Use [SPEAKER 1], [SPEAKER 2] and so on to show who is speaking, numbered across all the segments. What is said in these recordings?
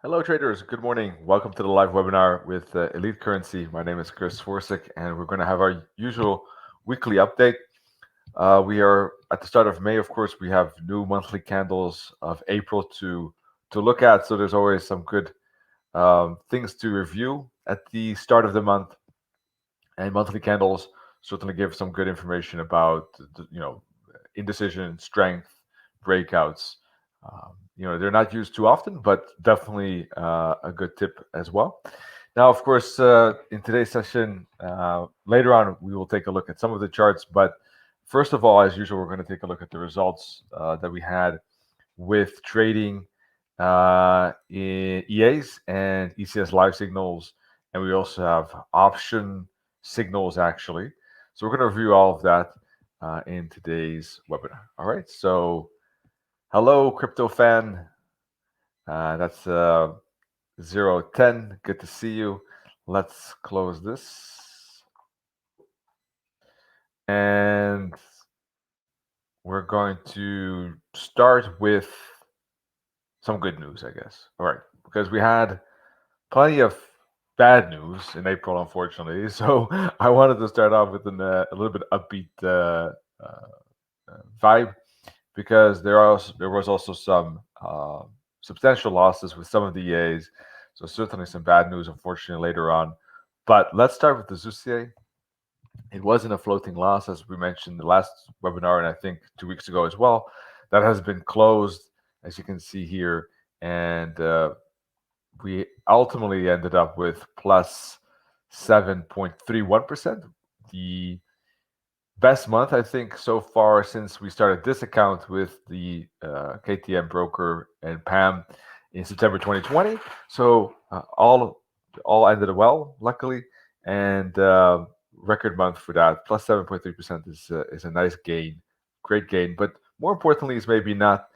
[SPEAKER 1] Hello, traders. Good morning. Welcome to the live webinar with Elite CurrenSea. My name is Chris Sworsick, and we're going to have our usual weekly update. We are at the start of May, of course. We have new monthly candles of April to look at, so there's always some good things to review at the start of the month. And monthly candles certainly give some good information about, indecision, strength, breakouts. They're not used too often, but definitely a good tip as well. Now, of course, in today's session, later on, we will take a look at some of the charts. But first of all, as usual, we're going to take a look at the results that we had with trading in EAs and ECS live signals. And we also have option signals, actually. So we're going to review all of that in today's webinar. All right. So hello, crypto fan. That's 010. Good to see you. Let's close this. And we're going to start with some good news, I guess. All right. Because we had plenty of bad news in April, unfortunately. So I wanted to start off with a little bit upbeat vibe, because there was also some substantial losses with some of the EAs. So certainly some bad news, unfortunately, later on. But let's start with the ZUSIE. It wasn't a floating loss, as we mentioned the last webinar, and I think 2 weeks ago as well. That has been closed, as you can see here. And we ultimately ended up with plus 7.31%. The best month, I think, so far since we started this account with the KTM broker and PAM in September 2020. So all ended well, luckily, and record month for that. Plus 7.3% is a nice gain, great gain. But more importantly, is maybe not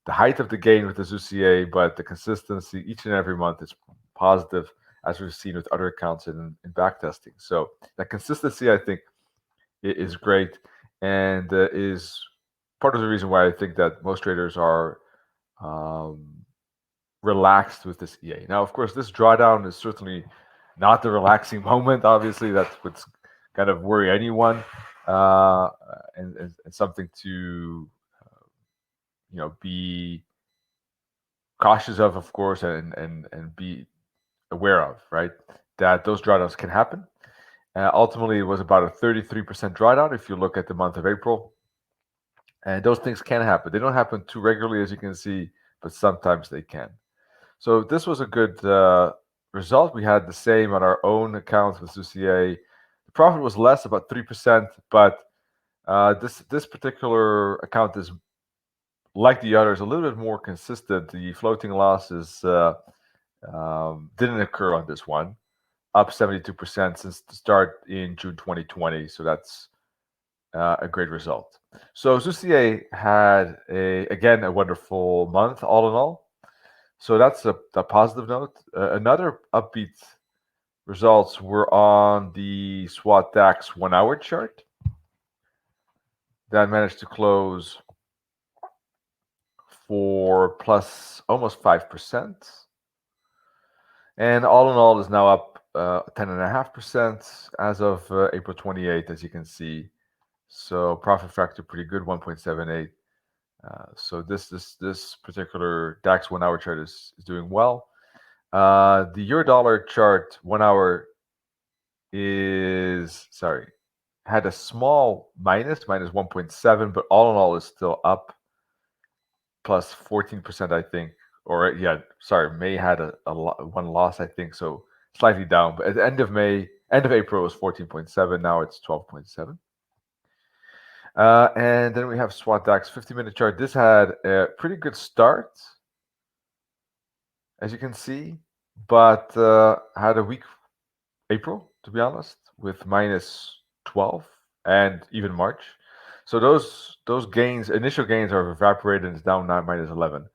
[SPEAKER 1] the height of the gain with the ZUSIE, but the consistency each and every month is positive, as we've seen with other accounts in backtesting. So that consistency, I think, is great, and is part of the reason why I think that most traders are relaxed with this EA. Now, of course, this drawdown is certainly not the relaxing moment. Obviously, that's what's kind of worry anyone, and something to be cautious of course, and be aware of, right? That those drawdowns can happen. Ultimately, it was about a 33% drawdown if you look at the month of April. And those things can happen. They don't happen too regularly, as you can see, but sometimes they can. So this was a good result. We had the same on our own accounts with ZUSIE. The profit was less, about 3%, but this particular account is, like the others, a little bit more consistent. The floating losses didn't occur on this one, up 72% since the start in June 2020. So that's a great result. So ZUSIE had again a wonderful month, all in all. So that's a positive note. Another upbeat results were on the SWOT DAX 1 hour chart that managed to close for plus almost 5%. And all in all is now up 10.5% as of April 28th, as you can see. So profit factor pretty good, 1.78. So this particular DAX 1 hour chart is doing well. The euro dollar chart 1 hour had a small minus 1.7, but all in all is still up plus 14%, I think. Or May had one loss, I think, so slightly down. But at the end of April, it was 14.7. Now it's 12.7. And then we have SWOT DAX 50-minute chart. This had a pretty good start, as you can see, but had a weak April, to be honest, with minus 12 and even March. So those initial gains are evaporated, and it's down now minus 11.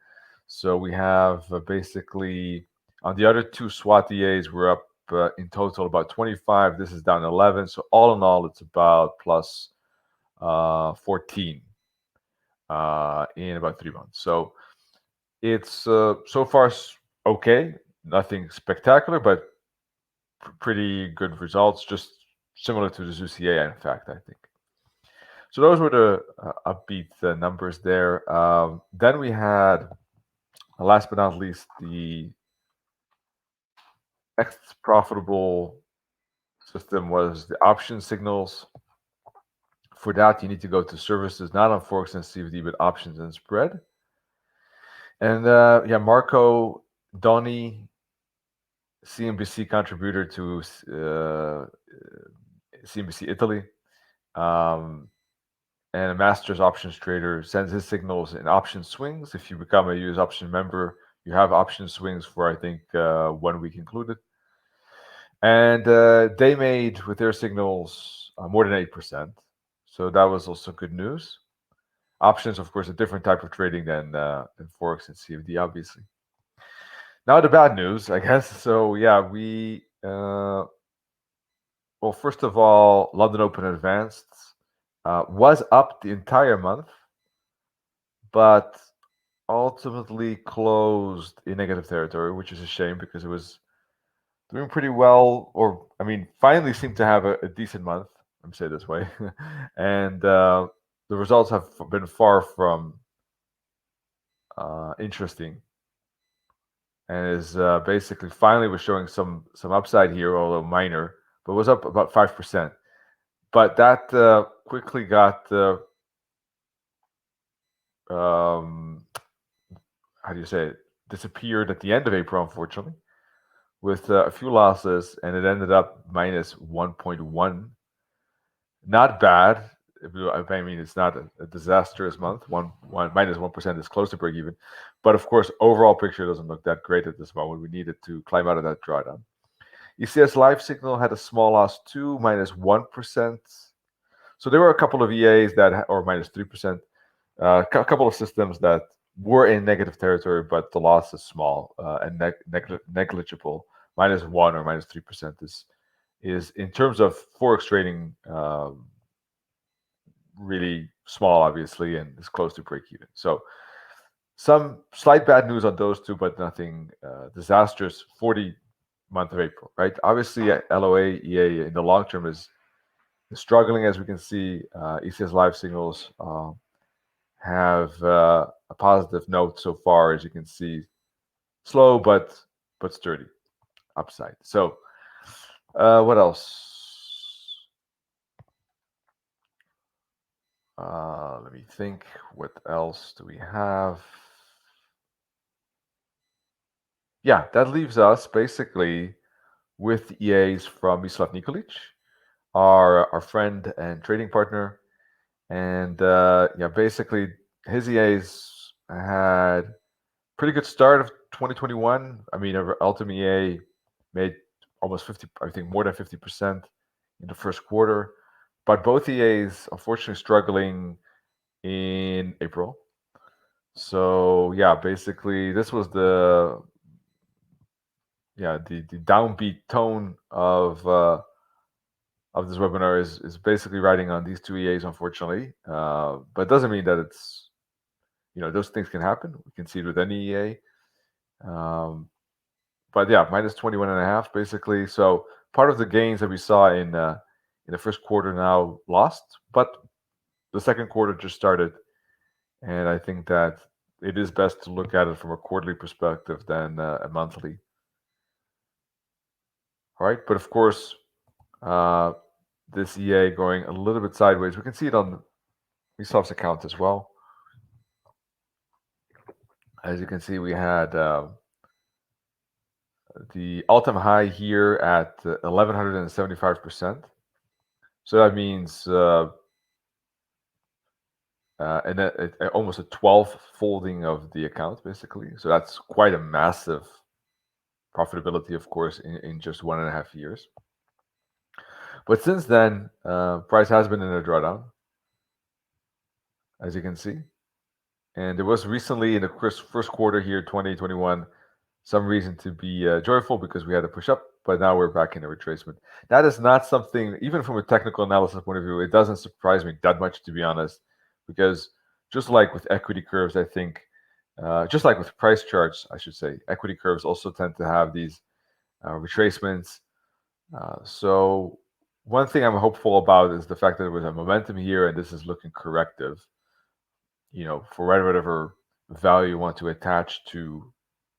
[SPEAKER 1] So we have basically on the other two SWOT EAs, we're up in total about 25. This is down 11. So all in all, it's about plus 14 in about 3 months. So it's so far okay. nothing spectacular, but pretty good results, just similar to the ZUCA, in fact, I think. So those were the upbeat numbers there. Then we had, last but not least, the next profitable system was the option signals. For that, you need to go to services, not on Forex and CFD, but options and spread. And yeah, Marco Doni, CNBC contributor to CNBC Italy, and a master's options trader, sends his signals in option swings. If you become a US option member, you have option swings for, I think, 1 week included. And they made, with their signals, more than 8%. So that was also good news. Options, of course, a different type of trading than Forex and CFD, obviously. Now the bad news, I guess. So yeah, we well, first of all, London Open Advanced was up the entire month, but ultimately closed in negative territory, which is a shame because it was doing pretty well, or I mean, finally seemed to have a decent month. Let me say it this way, and the results have been far from interesting, and is basically finally was showing some upside here, although minor, but was up about 5%. But that quickly got how do you say it? Disappeared at the end of April, unfortunately, with a few losses, and it ended up minus 1.1. Not bad. I mean, it's not a disastrous month. Minus 1% is close to break even, but of course, overall picture doesn't look that great at this moment. We needed to climb out of that drawdown. ECS Live Signal had a small loss too, minus 1%. So there were a couple of EAs that, or minus 3%, a couple of systems that were in negative territory, but the loss is small and negligible. Minus 1 or minus 3% is in terms of Forex trading really small, obviously, and is close to break even. So some slight bad news on those two, but nothing disastrous for the month of April, right? Obviously, LOA, EA in the long term is struggling, as we can see. ECS Live Signals have a positive note so far, as you can see. Slow, but sturdy upside. So what else? Let me think. What else do we have? Yeah, that leaves us basically with EAs from Mislav Nikolic, our friend and trading partner. And yeah, basically his EAs had pretty good start of 2021. I mean, Ultimate EA made almost 50, I think more than 50% in the first quarter. But both EAs, unfortunately, struggling in April. So yeah, basically this was the downbeat tone of this webinar is basically riding on these two EAs, unfortunately. But it doesn't mean that it's, those things can happen. We can see it with any EA. But yeah, minus 21.5 basically. So part of the gains that we saw in the first quarter now lost, but the second quarter just started, and I think that it is best to look at it from a quarterly perspective than a monthly. All right, but of course, this EA going a little bit sideways. We can see it on Mislav's account as well. As you can see, we had the all-time high here at 1,175%. So that means almost a 12 folding of the account, basically. So that's quite a massive profitability, of course, in just 1.5 years. But since then, price has been in a drawdown, as you can see. And there was recently in the first quarter here, 2021, some reason to be joyful because we had a push up, but now we're back in a retracement. That is not something, even from a technical analysis point of view, it doesn't surprise me that much, to be honest, because just like with equity curves, I think just like with price charts, I should say, equity curves also tend to have these retracements. So one thing I'm hopeful about is the fact that there was a momentum here, and this is looking corrective. For whatever value you want to attach to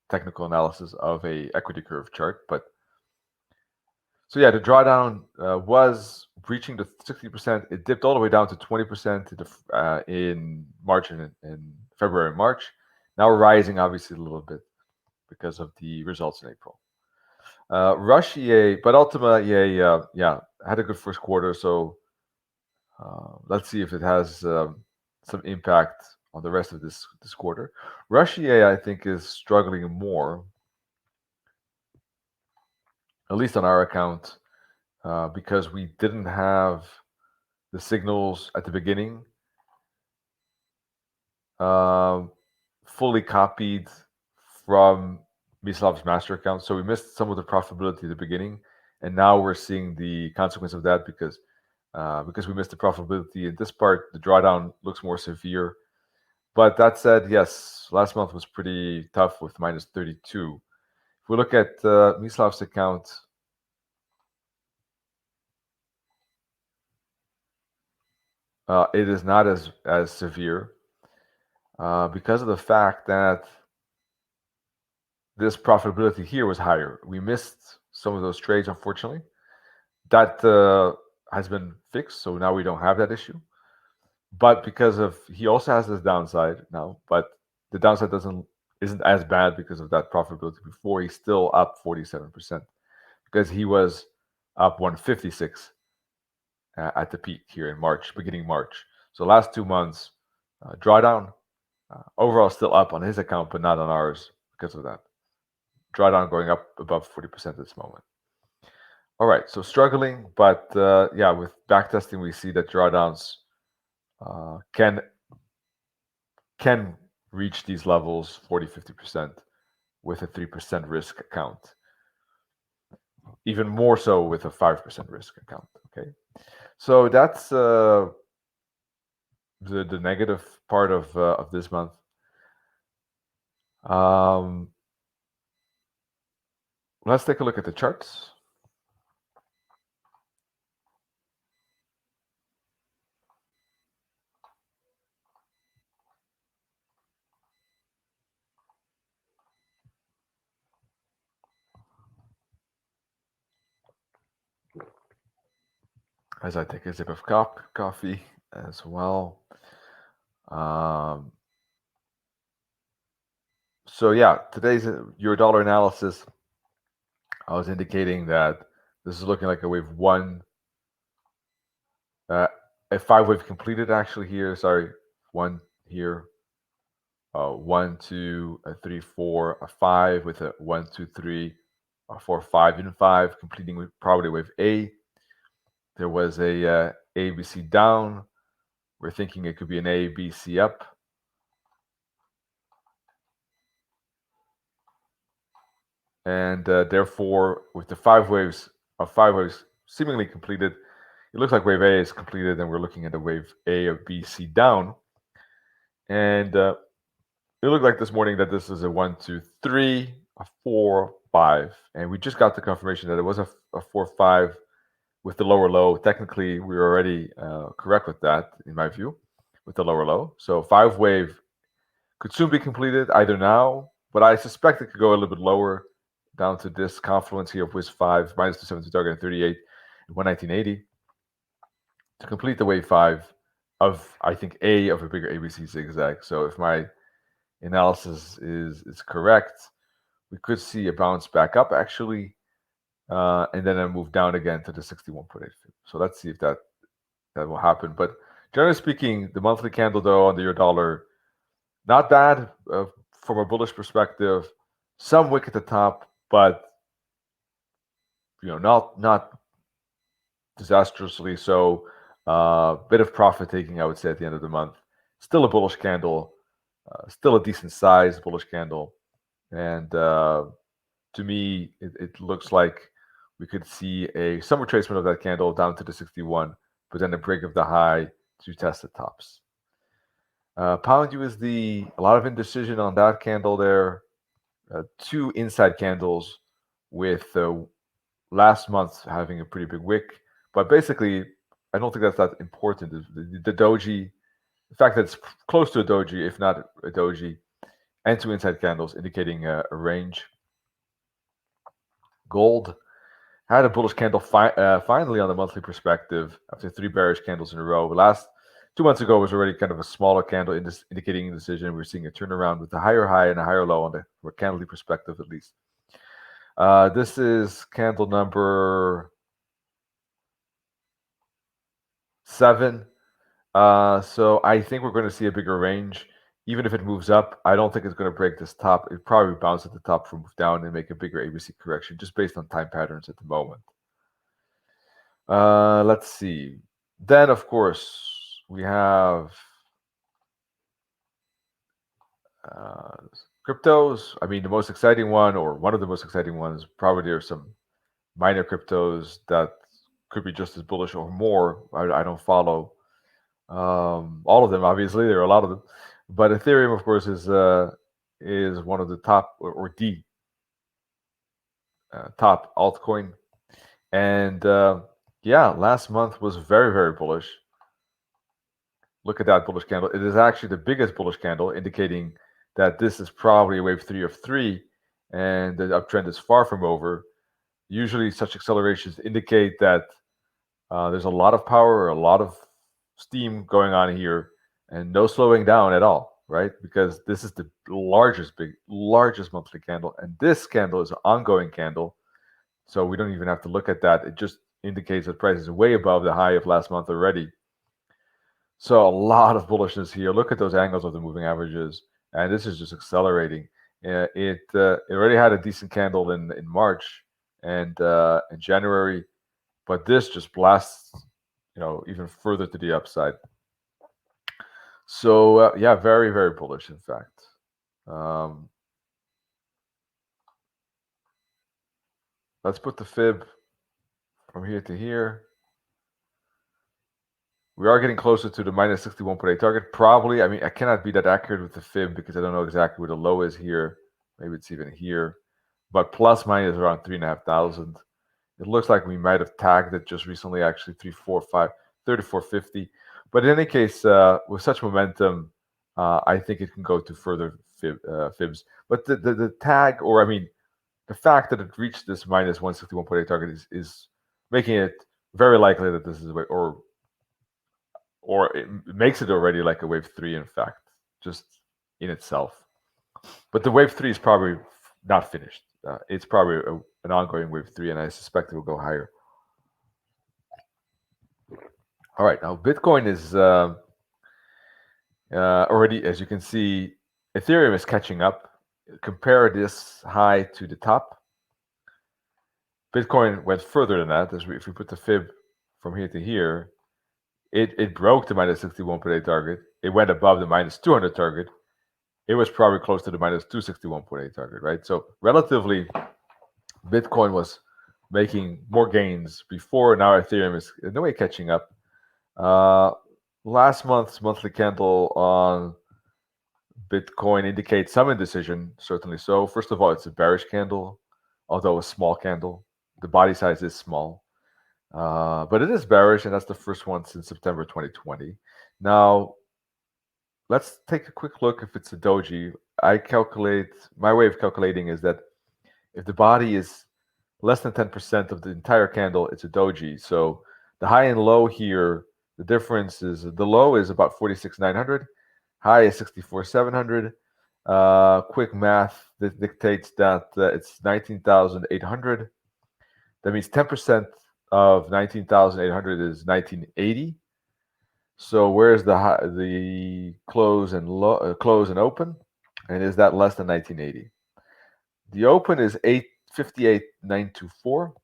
[SPEAKER 1] technical analysis of a equity curve chart. But so yeah, the drawdown was breaching the 60%. It dipped all the way down to 20% in March and in February and March. Now rising obviously a little bit because of the results in April. Rush EA, but Ultima EA, had a good first quarter. So let's see if it has some impact on the rest of this quarter. Rush EA, I think, is struggling more, at least on our account, because we didn't have the signals at the beginning fully copied from Mislav's master account. So we missed some of the profitability at the beginning, and now we're seeing the consequence of that because we missed the profitability in this part. The drawdown looks more severe. But that said, yes, last month was pretty tough with minus 32. If we look at Mislav's account, it is not as severe because of the fact that this profitability here was higher. We missed some of those trades, unfortunately. That has been fixed, so now we don't have that issue. But he also has this downside now, but the downside isn't as bad because of that profitability before. He's still up 47% because he was up 156 at the peak here in March, beginning March. So last 2 months, drawdown, overall still up on his account, but not on ours because of that. Drawdown going up above 40% at this moment. All right, so struggling, but with backtesting, we see that drawdowns can reach these levels, 40-50%, with a 3% risk account. Even more so with a 5% risk account. Okay, so that's the negative part of this month. Let's take a look at the charts. As I take a sip of coffee as well. So yeah, today's euro-dollar analysis, I was indicating that this is looking like a wave one, a 5-wave completed actually here. Sorry, one here, 1, 2, 3, 4, a 5 with a 1, 2, 3, 4, 5, and 5, completing with probably wave A. There was a A, B, C down. We're thinking it could be an A, B, C up. And therefore, with the 5 waves seemingly completed, it looks like wave A is completed, and we're looking at the wave A of B, C down. And it looked like this morning that this is a 1, 2, 3, a 4, 5. And we just got the confirmation that it was a 4, 5 with the lower low. Technically, we were already correct with that, in my view, with the lower low. So 5 wave could soon be completed, either now, but I suspect it could go a little bit lower, down to this confluence here of WIS 5, minus 270 target at 38, and 119.80, to complete the wave 5 of, I think, A of a bigger ABC zigzag. So if my analysis is correct, we could see a bounce back up, actually, and then a move down again to the 61.8. So let's see if that will happen. But generally speaking, the monthly candle, though, on the euro dollar, not bad from a bullish perspective. Some wick at the top, but not disastrously so. Bit of profit taking, I would say, at the end of the month. Still a bullish candle, still a decent size bullish candle, and to me, it looks like we could see some retracement of that candle down to the 61, but then a break of the high to test the tops. Pound USD, a lot of indecision on that candle there. Two inside candles with last month having a pretty big wick. But basically, I don't think that's that important. The doji, the fact that it's close to a doji, if not a doji, and two inside candles indicating a range. Gold had a bullish candle finally on the monthly perspective after three bearish candles in a row. Last 2 months ago was already kind of a smaller candle indicating indecision. We're seeing a turnaround with a higher high and a higher low on the from a candle perspective, at least. This is candle number 7. So I think we're going to see a bigger range. Even if it moves up, I don't think it's going to break this top. It probably bounce at the top for move down and make a bigger ABC correction just based on time patterns at the moment. Let's see. Then, of course, we have cryptos. I mean, the most exciting one, or one of the most exciting ones, probably there are some minor cryptos that could be just as bullish or more. I don't follow all of them. Obviously, there are a lot of them, but Ethereum, of course, is one of the top or the top altcoin, and yeah, last month was very, very bullish. Look at that bullish candle. It is actually the biggest bullish candle, indicating that this is probably a wave 3 of 3, and the uptrend is far from over. Usually, such accelerations indicate that there's a lot of power, a lot of steam going on here, and no slowing down at all, right? Because this is the largest monthly candle, and this candle is an ongoing candle, so we don't even have to look at that. It just indicates that price is way above the high of last month already. So a lot of bullishness here. Look at those angles of the moving averages, and this is just accelerating. It already had a decent candle in March and in January, but this just blasts, even further to the upside. So yeah, very, very bullish, in fact. Let's put the fib from here to here. We are getting closer to the minus 61.8 target. Probably, I mean, I cannot be that accurate with the fib because I don't know exactly where the low is here. Maybe it's even here. But plus minus around 3,500. It looks like we might have tagged it just recently, actually, 3450. But in any case, with such momentum, I think it can go to further fibs. But the tag, or I mean, the fact that it reached this minus 161.8 target is making it very likely that this is a way, or it makes it already like a wave 3, in fact, just in itself. But the wave 3 is probably not finished. It's probably an ongoing wave 3, and I suspect it will go higher. All right, now Bitcoin is already, as you can see, Ethereum is catching up. Compare this high to the top. Bitcoin went further than that. If we put the fib from here to here, it broke the minus 61.8 target. It went above the minus 200 target. It was probably close to the minus 261.8 target, right? So relatively, Bitcoin was making more gains before. Now Ethereum is in a way catching up. Last month's monthly candle on Bitcoin indicates some indecision, certainly so. First of all, it's a bearish candle, although a small candle. The body size is small. But it is bearish, and that's the first one since September 2020. Now, let's take a quick look if it's a doji. My way of calculating is that if the body is less than 10% of the entire candle, it's a doji. So the high and low here, the difference is the low is about 46,900, high is 64,700. Quick math that dictates that it's 19,800. That means 10% of 19,800 is 1980. So where's the close and close and open? And is that less than 1980? The open is 858,924.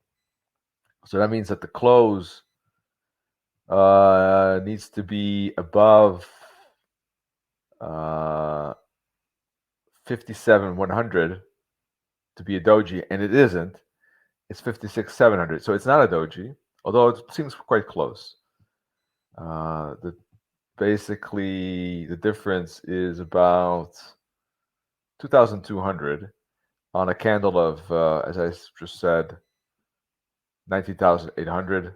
[SPEAKER 1] So that means that the close needs to be above 57,100 to be a doji, and it isn't. It's 56,700. So it's not a doji, although it seems quite close. basically the difference is about 2,200 on a candle of, as I just said, 19,800.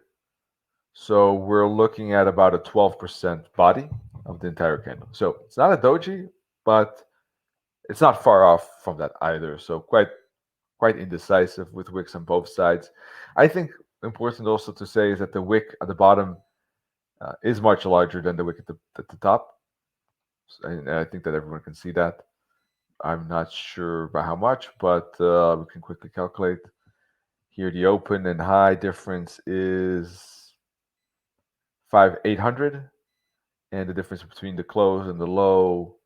[SPEAKER 1] So we're looking at about a 12% body of the entire candle. So it's not a doji, but it's not far off from that either. So quite indecisive with wicks on both sides. I think important also to say is that the wick at the bottom is much larger than the wick at the top. And I think that everyone can see that. I'm not sure by how much, but we can quickly calculate. Here, the open and high difference is 5,800, and the difference between the close and the low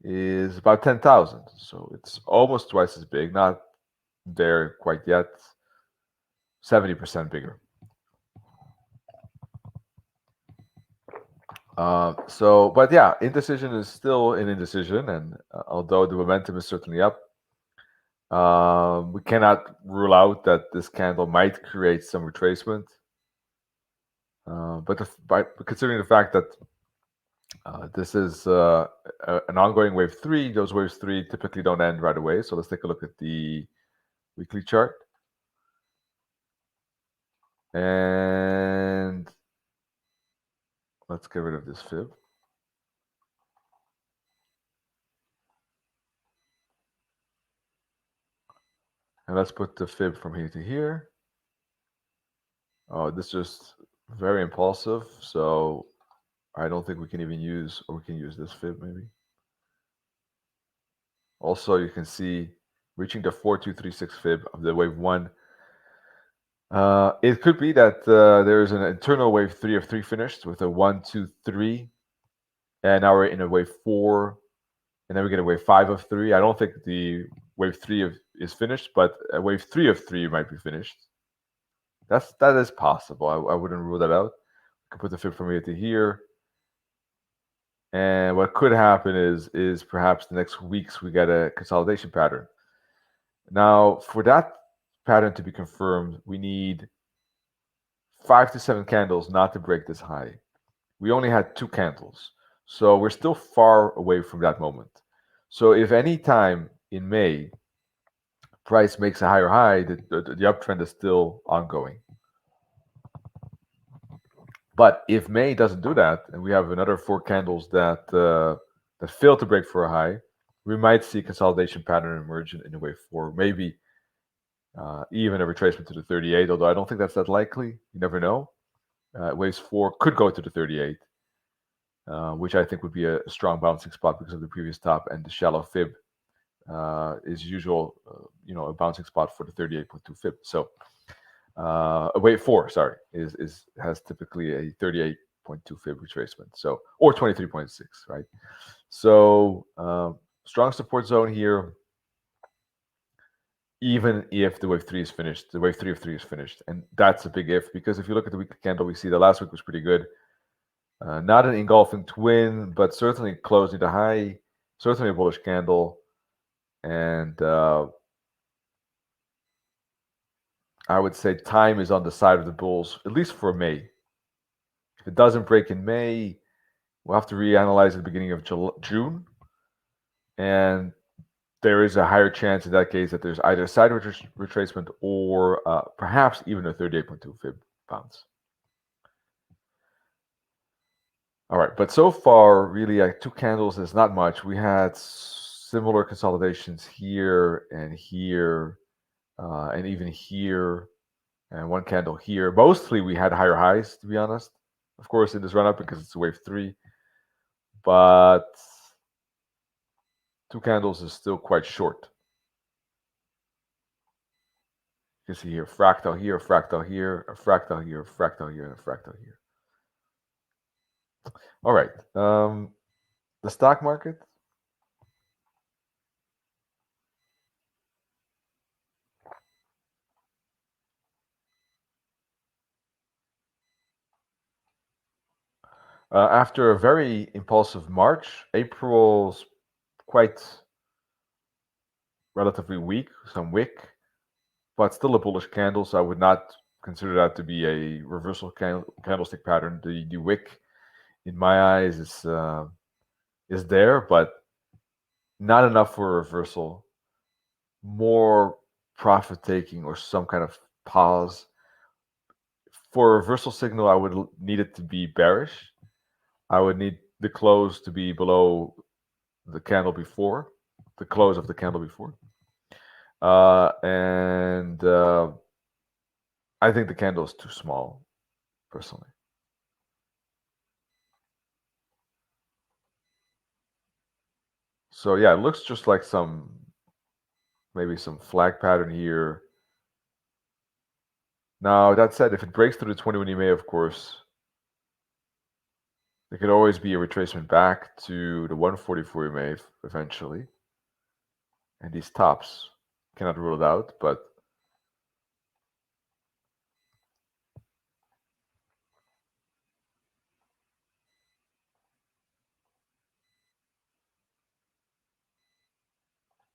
[SPEAKER 1] is about 10,000. So it's almost twice as big, not there quite yet, 70% bigger. But yeah, indecision is still an indecision, and although the momentum is certainly up, we cannot rule out that this candle might create some retracement. But considering the fact that this is an ongoing wave 3, those waves 3 typically don't end right away. So let's take a look at the weekly chart. And let's get rid of this fib. And let's put the fib from here to here. Oh, this is just very impulsive. So I don't think we can even use, or we can use this fib maybe. Also, you can see reaching the 4236 fib of the wave 1. It could be that there is an internal wave 3 of 3 finished with a 1, 2, 3. And now we're in a wave 4. And then we get a wave 5 of 3. I don't think the wave 3 is finished, but a wave 3 of 3 might be finished. That is possible. I wouldn't rule that out. I could put the fib from here to here. And what could happen is perhaps the next weeks we get a consolidation pattern. Now, for that pattern to be confirmed, we need 5 to 7 candles not to break this high. We only had 2 candles. So we're still far away from that moment. So if any time in May price makes a higher high, the uptrend is still ongoing. But if May doesn't do that, and we have another 4 candles that fail to break for a high, we might see consolidation pattern emerge in a wave 4, maybe even a retracement to the 38, although I don't think that's that likely. You never know. Waves 4 could go to the 38, which I think would be a strong bouncing spot because of the previous top, and the shallow fib is usual, a bouncing spot for the 38.2 fib. So wave 4, sorry, has typically a 38.2 fib retracement, so, or 23.6, right? So strong support zone here, even if the wave 3 is finished, the wave 3 of 3 is finished. And that's a big if, because if you look at the weekly candle, we see the last week was pretty good. Not an engulfing twin, but certainly closing the high, certainly a bullish candle. And I would say time is on the side of the bulls, at least for May. If it doesn't break in May, we'll have to reanalyze at the beginning of June. And there is a higher chance in that case that there's either a side retracement or perhaps even a 38.2 fib bounce. All right, but so far, really, 2 candles is not much. We had similar consolidations here, and even here, and 1 candle here. Mostly we had higher highs, to be honest. Of course, in this run-up because it's wave 3. But 2 candles is still quite short. You can see here, fractal here, fractal here, a fractal here, a fractal here, and a fractal here. All right. The stock market. After a very impulsive March, April's quite relatively weak, some wick, but still a bullish candle. So I would not consider that to be a reversal candlestick pattern. The wick in my eyes, is there, but not enough for a reversal. More profit taking or some kind of pause. For a reversal signal, I would need it to be bearish. I would need the close to be below the candle before, the close of the candle before. And I think the candle is too small, personally. So yeah, it looks just like maybe some flag pattern here. Now, that said, if it breaks through the 21 EMA, of course, there could always be a retracement back to the 144 EMA eventually. And these tops, cannot rule it out, but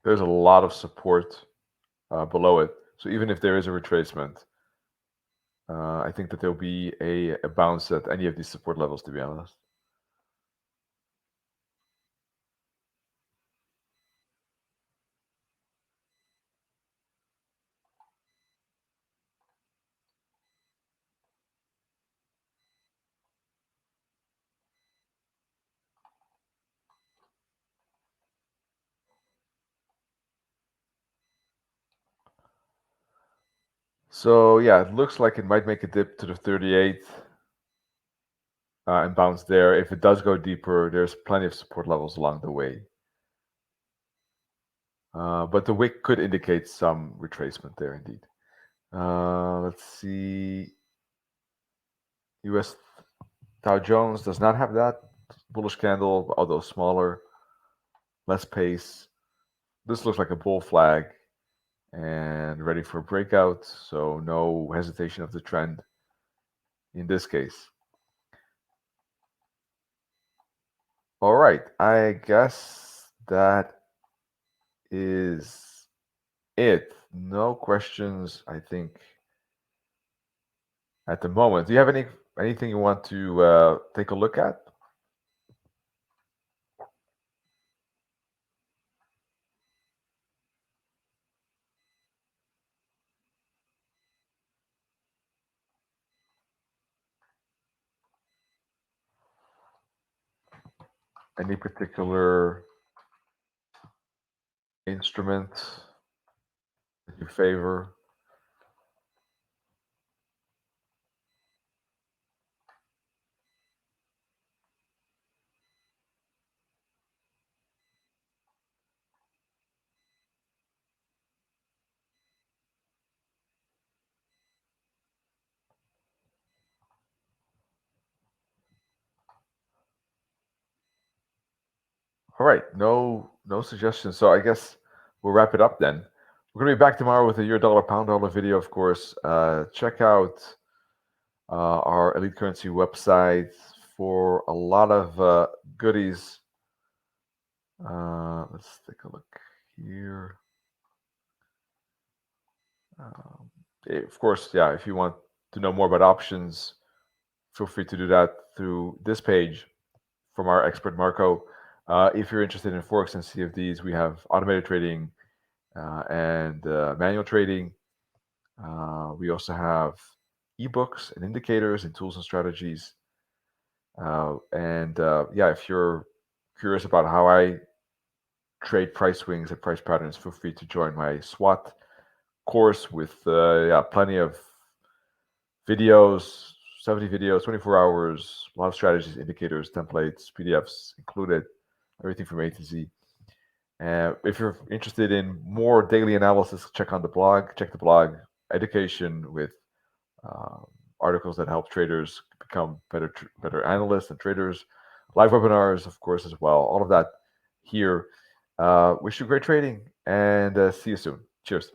[SPEAKER 1] there's a lot of support below it. So even if there is a retracement, I think that there'll be a bounce at any of these support levels, to be honest. So yeah, it looks like it might make a dip to the 38 and bounce there. If it does go deeper, there's plenty of support levels along the way. But the wick could indicate some retracement there indeed. Let's see. US Dow Jones does not have that bullish candle, although smaller, less pace. This looks like a bull flag and ready for a breakout, so no hesitation of the trend in this case. All right, I guess that is it. No questions, I think, at the moment. Do you have anything you want to take a look at? Any particular instrument that you favor? All right, no suggestions. So I guess we'll wrap it up then. We're gonna be back tomorrow with a euro dollar pound dollar video, of course. Check out our Elite CurrenSea website for a lot of goodies. Let's take a look here. Of course, yeah, if you want to know more about options, feel free to do that through this page from our expert Marco. If you're interested in Forex and CFDs, we have automated trading and manual trading. We also have ebooks and indicators and tools and strategies. Yeah, if you're curious about how I trade price swings and price patterns, feel free to join my SWAT course with plenty of videos, 70 videos, 24 hours, a lot of strategies, indicators, templates, PDFs included, everything from A to Z. If you're interested in more daily analysis, check the blog, education with articles that help traders become better analysts and traders, live webinars, of course, as well. All of that here. Wish you great trading and see you soon. Cheers.